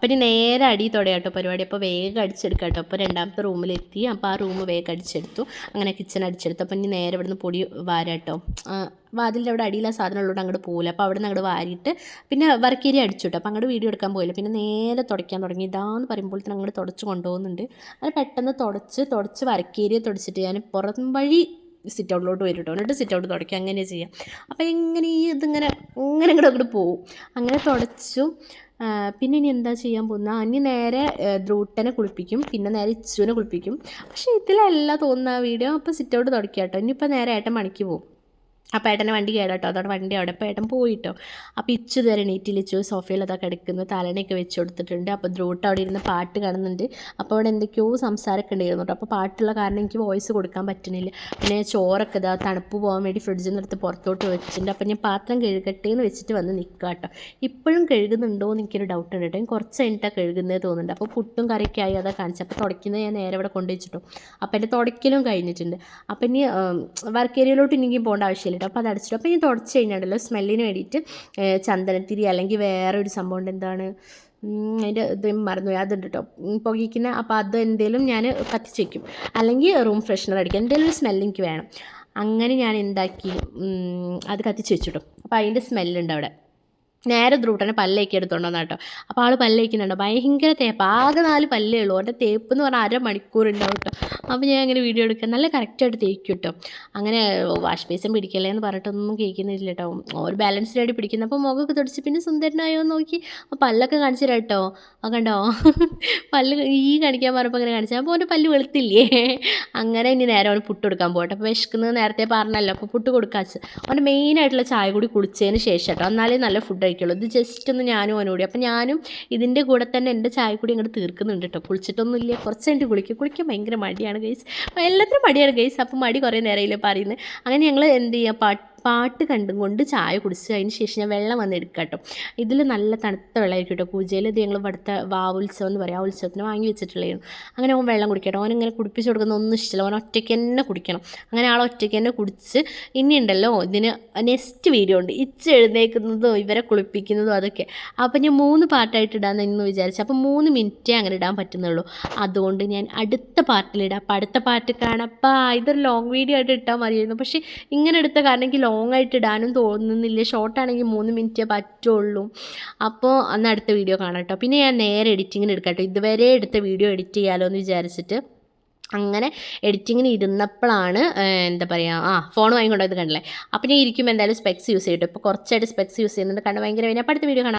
അപ്പോൾ ഇനി നേരെ അടി തുടയാട്ടോ പരിപാടി. അപ്പോൾ വേഗം അടിച്ചെടുക്കാം കേട്ടോ. അപ്പോൾ രണ്ടാമത്തെ റൂമിലെത്തി. അപ്പോൾ ആ റൂം വേഗം അടിച്ചെടുത്തു. അങ്ങനെ കിച്ചൺ അടിച്ചെടുത്തു. അപ്പോൾ ഇനി നേരെ ഇവിടുന്ന് പൊടി വാരാട്ടോ. വാതിലിൻ്റെ അവിടെ അടിയിലെ സാധനം ഉള്ളതുകൊണ്ട് അങ്ങോട്ട് പോകില്ല. അപ്പോൾ അവിടെ നിന്ന് അങ്ങോട്ട് വാരിയിട്ട് പിന്നെ വർക്കേരി അടിച്ചു കേട്ടോ. അപ്പോൾ അങ്ങോട്ട് വീഡിയോ എടുക്കാൻ പോയില്ല. പിന്നെ നേരെ തുടയ്ക്കാൻ തുടങ്ങി. ഇതാന്ന് പറയുമ്പോൾ തന്നെ അങ്ങോട്ട് തുടച്ച് കൊണ്ടുപോകുന്നുണ്ട്. അങ്ങനെ പെട്ടെന്ന് തുടച്ച് വർക്കേരിയെ തുടച്ചിട്ട് ഞാൻ പുറം വഴി സിറ്റ് ഔട്ടിലോട്ട് വരും കേട്ടോ. എന്നിട്ട് സിറ്റ് ഔട്ട് തുടയ്ക്കുക, അങ്ങനെ ചെയ്യാം. അപ്പോൾ എങ്ങനെ ഇതിങ്ങനെ അങ്ങോട്ട് പോകും. അങ്ങനെ തുടച്ചു. പിന്നെ ഇനി എന്താ ചെയ്യാൻ പോകുന്നത്? ഇനി നേരെ ധ്രുവട്ടനെ കുളിപ്പിക്കും, പിന്നെ നേരെ ഇച്ചുവിനെ കുളിപ്പിക്കും. പക്ഷേ ഇതിലല്ല തോന്നുന്ന വീഡിയോ. അപ്പോൾ സിറ്റ് ഔട്ട് തുടയ്ക്കുക കേട്ടോ. ഇനിയിപ്പോൾ നേരെ ഏട്ടൻ പണിക്ക് പോകും. അപ്പോൾ ഏട്ടൻ്റെ വണ്ടി കേടാട്ടോ, അതോടെ വണ്ടി അവിടെ. അപ്പോൾ ഏട്ടൻ പോയിട്ടോ. അപ്പോൾ ഇച്ചു ഇതുവരെ എണീറ്റിലിച്ചു സോഫയിൽ അതൊക്കെ കിടക്കുന്നു, തലണയൊക്കെ വെച്ച് കൊടുത്തിട്ടുണ്ട്. അപ്പോൾ ധ്രുവട്ട് അവിടെ ഇരുന്ന് പാട്ട് കാണുന്നുണ്ട്. അപ്പോൾ അവിടെ എന്തൊക്കെയോ സംസാരമൊക്കെ ഉണ്ടായിരുന്നു കേട്ടോ. അപ്പോൾ പാട്ടുള്ള കാരണം എനിക്ക് വോയിസ് കൊടുക്കാൻ പറ്റുന്നില്ല. പിന്നെ ചോറൊക്കെ ഇതാ തണുപ്പ് പോകാൻ വേണ്ടി ഫ്രിഡ്ജിൽ നിന്ന് എടുത്ത് പുറത്തോട്ട് വെച്ചിട്ടുണ്ട്. അപ്പോൾ ഞാൻ പാത്രം കഴുകട്ടെ എന്ന് വെച്ചിട്ട് വന്ന് നിൽക്കുക കേട്ടോ. ഇപ്പോഴും കഴുകുന്നുണ്ടോ എന്ന് എനിക്കൊരു ഡൗട്ട് ഉണ്ട് കേട്ടോ. ഞാൻ കുറച്ച് കഴിഞ്ഞിട്ടാണ് കഴുകുന്നത് തോന്നുന്നുണ്ട്. അപ്പോൾ പുട്ടും കറിയൊക്കെ ആയി അതാ കാണിച്ചത്. അപ്പോൾ തുടയ്ക്കുന്നത് ഞാൻ നേരെ ഇവിടെ കൊണ്ടുവച്ചിട്ടു. അപ്പോൾ എൻ്റെ തുടയ്ക്കലും കഴിഞ്ഞിട്ടുണ്ട്. അപ്പോൾ ഇനി വർക്കേരിയയിലോട്ട് ഇനിയും പോകേണ്ട ആവശ്യമില്ല. അപ്പോൾ അത് അടച്ചിട്ടു. അപ്പോൾ ഇനി തുടച്ച് കഴിഞ്ഞാണല്ലോ സ്മെല്ലിന് വേണ്ടിയിട്ട് ചന്ദനത്തിരി അല്ലെങ്കിൽ വേറെ ഒരു സംഭവം ഉണ്ട്, എന്താണ് അതിൻ്റെ ഇത് മറന്നു പോയി, അതുണ്ട് കേട്ടോ പുകയ്ക്കുന്ന. അപ്പോൾ അത് എന്തെങ്കിലും ഞാൻ കത്തിച്ച് വയ്ക്കും, അല്ലെങ്കിൽ റൂം ഫ്രഷ്നർ അടിക്കും, എന്തെങ്കിലും ഒരു സ്മെല്ല് എനിക്ക് വേണം. അങ്ങനെ ഞാൻ എന്താക്കി അത് കത്തിച്ച് വെച്ചിട്ടു. അപ്പോൾ അതിൻ്റെ സ്മെല്ലുണ്ട് അവിടെ. നേരെ ധ്രുവട്ടനെ പല്ലേക്ക് എടുത്തോണ്ടെന്ന് കേട്ടോ. അപ്പോൾ ആൾ പല്ലേക്കുന്നുണ്ടോ, ഭയങ്കര തേപ്പ്. ആകെ 4 പല്ലേ ഉള്ളൂ. അവൻ്റെ തേപ്പ് എന്ന് പറഞ്ഞാൽ അരമണിക്കൂർ ഉണ്ടാവും കേട്ടോ. അപ്പോൾ ഞാൻ അങ്ങനെ വീഡിയോ എടുക്കുക, നല്ല കറക്റ്റായിട്ട് തേക്കും കേട്ടോ. അങ്ങനെ വാഷ് ബേസിൻ പിടിക്കല്ലേ എന്ന് പറഞ്ഞിട്ടൊന്നും കേൾക്കുന്നില്ല കേട്ടോ. ഒരു ബാലൻസിന് വേണ്ടി പിടിക്കുന്നത്. അപ്പോൾ മുഖമൊക്കെ തുടച്ച് പിന്നെ സുന്ദരനായോ എന്ന് നോക്കി. അപ്പോൾ പല്ലൊക്കെ കാണിച്ചു തരാം കേട്ടോ. കണ്ടോ പല്ല് കാണിക്കാൻ പറഞ്ഞപ്പോൾ അങ്ങനെ കാണിച്ചാൽ. അപ്പോൾ അവൻ്റെ പല്ല് വെളുത്തില്ലേ. അങ്ങനെ ഇനി നേരെ അവന് പുട്ട് കൊടുക്കാൻ പോകട്ടെ. അപ്പോൾ വിശക്കുന്നത് നേരത്തെ പറഞ്ഞല്ലോ. അപ്പോൾ പുട്ട് കൊടുക്കാച്ച് അവൻ്റെ മെയിനായിട്ടുള്ള ചായ കൂടി കുടിച്ചതിന് ശേഷം കേട്ടോ, എന്നാലേ നല്ല ഫുഡ് കഴിക്കുള്ളൂ. ഇത് ജസ്റ്റ് ഒന്ന് ഞാനും അവനോടി. അപ്പോൾ ഞാനും ഇതിൻ്റെ കൂടെ തന്നെ എൻ്റെ ചായ കൂടി അങ്ങോട്ട് തീർക്കുന്നുണ്ട് കേട്ടോ. കുളിച്ചിട്ടൊന്നുമില്ല, കുറച്ച് കഴിഞ്ഞിട്ട് കുളിക്കാൻ ഭയങ്കര മടിയാണ് ഗൈസ്. എല്ലാത്തിനും മടിയാണ് ഗൈസ്. അപ്പോൾ മടി കുറേ നേരമില്ലേ പറയുന്നത്. അങ്ങനെ ഞങ്ങൾ എന്ത് ചെയ്യുക, പാട്ട് കണ്ടും കൊണ്ട് ചായ കുടിച്ച് അതിന് ശേഷം ഞാൻ വെള്ളം വന്ന് എടുക്കാം കേട്ടോ. ഇതിൽ നല്ല തണുത്ത വെള്ളമായിരിക്കും കേട്ടോ. പൂജയിൽ ഇത് ഞങ്ങൾ ഇവിടുത്തെ ഉത്സവം എന്ന് പറയും, ആ ഉത്സവത്തിന് വാങ്ങി വെച്ചിട്ടുള്ളതായിരുന്നു. അങ്ങനെ അവൻ വെള്ളം കുടിക്കട്ടോ. അവനിങ്ങനെ കുടിപ്പിച്ച് കൊടുക്കുന്ന ഒന്നും ഇഷ്ടമില്ല. അവൻ ഒറ്റയ്ക്ക് തന്നെ കുടിക്കണം. അങ്ങനെ ആൾ ഒറ്റയ്ക്ക് തന്നെ കുടിച്ച് ഇനി ഉണ്ടല്ലോ ഇതിന് നെക്സ്റ്റ് വീഡിയോ ഉണ്ട്, എഴുന്നേക്കുന്നതും ഇവരെ കുളിപ്പിക്കുന്നതും അതൊക്കെ. അപ്പോൾ ഞാൻ 3 പാർട്ടായിട്ട് ഇടാമെന്ന് ഇന്ന് വിചാരിച്ചു. അപ്പോൾ 3 മിനിറ്റേ അങ്ങനെ ഇടാൻ പറ്റുന്നുള്ളൂ. അതുകൊണ്ട് ഞാൻ അടുത്ത പാർട്ടിലിടാം. അപ്പോൾ അടുത്ത പാർട്ട് കാണാപ്പാ. ഇതൊരു ലോങ് വീഡിയോ ആയിട്ട് ഇട്ടാൽ മതിയായിരുന്നു. പക്ഷേ ഇങ്ങനെ എടുത്ത കാരണം എനിക്ക് ലോങ് ആയിട്ട് ഇടാനും തോന്നുന്നില്ല. ഷോർട്ടാണെങ്കിൽ 3 മിനിറ്റേ പറ്റുള്ളൂ. അപ്പോൾ അന്ന് അടുത്ത വീഡിയോ കാണാം കേട്ടോ. പിന്നെ ഞാൻ നേരെ എഡിറ്റിങ്ങിന് എടുക്കാം കേട്ടോ. ഇതുവരെ എടുത്ത വീഡിയോ എഡിറ്റ് ചെയ്യാമല്ലോ എന്ന് വിചാരിച്ചിട്ട് അങ്ങനെ എഡിറ്റിങ്ങിന് ഇരുന്നപ്പോഴാണ് എന്താ പറയുക, ഫോൺ വാങ്ങിക്കൊണ്ടത് കണ്ടില്ലേ. അപ്പോൾ ഞാൻ ഇരിക്കുമ്പോൾ എന്തായാലും സ്പെക്സ് യൂസ് ചെയ്തിട്ട് ഇപ്പോൾ കുറച്ചായിട്ട് സ്പെക്സ് യൂസ് ചെയ്യുന്നുണ്ട്. കണ്ട് ഭയങ്കര. അപ്പോൾ അടുത്ത വീഡിയോ കാണാം.